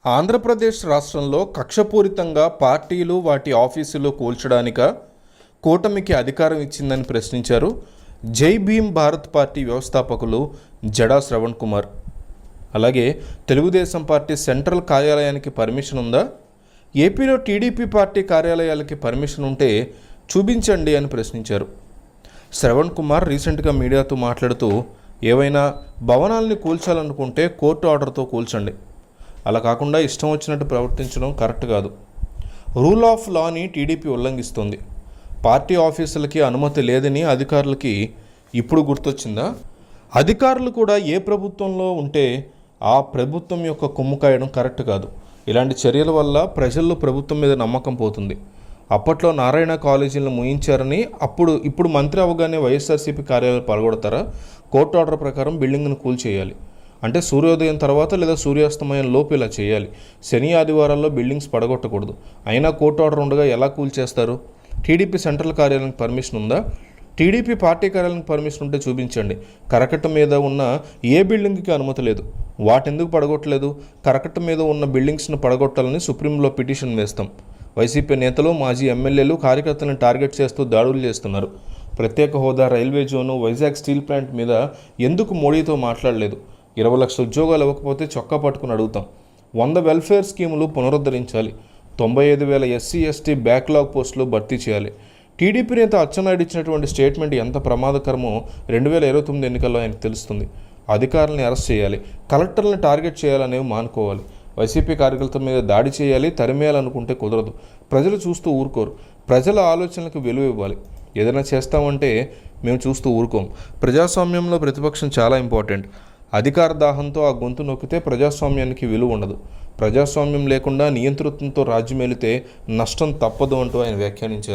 ఆంధ్రప్రదేశ్ రాష్ట్రంలో కక్షపూరితంగా పార్టీలు వాటి ఆఫీసులు కూల్చడానిక కూటమికి అధికారం ఇచ్చిందని ప్రశ్నించారు జై భీమ్ భారత్ పార్టీ వ్యవస్థాపకులు జడా శ్రవణ్ కుమార్. అలాగే తెలుగుదేశం పార్టీ సెంట్రల్ కార్యాలయానికి పర్మిషన్ ఉందా, ఏపీలో టీడీపీ పార్టీ కార్యాలయాలకి పర్మిషన్ ఉంటే చూపించండి అని ప్రశ్నించారు. శ్రవణ్ కుమార్ రీసెంట్గా మీడియాతో మాట్లాడుతూ, ఏవైనా భవనాల్ని కూల్చాలనుకుంటే కోర్టు ఆర్డర్తో కూల్చండి, అలా కాకుండా ఇష్టం వచ్చినట్టు ప్రవర్తించడం కరెక్ట్ కాదు. రూల్ ఆఫ్ లాని టీడీపీ ఉల్లంఘిస్తుంది. పార్టీ ఆఫీసులకి అనుమతి లేదని అధికారులకి ఇప్పుడు గుర్తొచ్చిందా? అధికారులు కూడా ఏ ప్రభుత్వంలో ఉంటే ఆ ప్రభుత్వం యొక్క కొమ్ము కాయడం కరెక్ట్ కాదు. ఇలాంటి చర్యల వల్ల ప్రజల్లో ప్రభుత్వం మీద నమ్మకం పోతుంది. అప్పట్లో నారాయణ కాలేజీలను ముయించారని ఇప్పుడు మంత్రి అవగానే వైఎస్ఆర్సీపీ కార్యాలయాలు పడగొడతారా? కోర్టు ఆర్డర్ ప్రకారం బిల్డింగ్ను కూల్చేయాలి అంటే సూర్యోదయం తర్వాత లేదా సూర్యాస్తమయం లోపు ఇలా చేయాలి. శని ఆదివారాల్లో బిల్డింగ్స్ పడగొట్టకూడదు. అయినా కోర్టు ఆర్డర్ ఉండగా ఎలా కూల్చేస్తారు? టీడీపీ సెంట్రల్ కార్యాలయానికి పర్మిషన్ ఉందా? టీడీపీ పార్టీ కార్యాలయానికి పర్మిషన్ ఉంటే చూపించండి. కరకట్ట మీద ఉన్న ఏ బిల్డింగ్కి అనుమతి లేదు, వాటెందుకు పడగొట్టలేదు? కరకట్ట మీద ఉన్న బిల్డింగ్స్ను పడగొట్టాలని సుప్రీంలో పిటిషన్ వేస్తాం. వైసీపీ నేతలు, మాజీ ఎమ్మెల్యేలు కార్యకర్తలను టార్గెట్ చేస్తూ దాడులు చేస్తున్నారు. ప్రత్యేక హోదా, railway zone, Vizag steel plant మీద ఎందుకు మోడీతో మాట్లాడలేదు? 20 లక్షల ఉద్యోగాలు ఇవ్వకపోతే చొక్కా పట్టుకుని అడుగుతాం. 100 వెల్ఫేర్ స్కీములు పునరుద్ధరించాలి. 95,000 ఎస్సీ ఎస్టీ బ్యాక్లాగ్ పోస్టులు భర్తీ చేయాలి. టీడీపీ నేత అచ్చెన్నాయుడు ఇచ్చినటువంటి స్టేట్మెంట్ ఎంత ప్రమాదకరమో 2029 ఎన్నికల్లో ఆయనకు తెలుస్తుంది. అధికారులను అరెస్ట్ చేయాలి, కలెక్టర్లను టార్గెట్ చేయాలనేవి మానుకోవాలి. వైసీపీ కార్యకర్తల మీద దాడి చేయాలి, తరిమేయాలనుకుంటే కుదరదు. ప్రజలు చూస్తూ ఊరుకోరు. ప్రజల ఆలోచనలకు విలువ ఇవ్వాలి. ఏదైనా చేస్తామంటే మేము చూస్తూ ఊరుకోం. ప్రజాస్వామ్యంలో ప్రతిపక్షం చాలా ఇంపార్టెంట్. అధికార దాహంతో ఆ గొంతు నొక్కితే ప్రజాస్వామ్యానికి విలువ ఉండదు. ప్రజాస్వామ్యం లేకుండా నియంతృత్వంతో రాజ్యమేలితే నష్టం తప్పదు అంటూ ఆయన వ్యాఖ్యానించారు.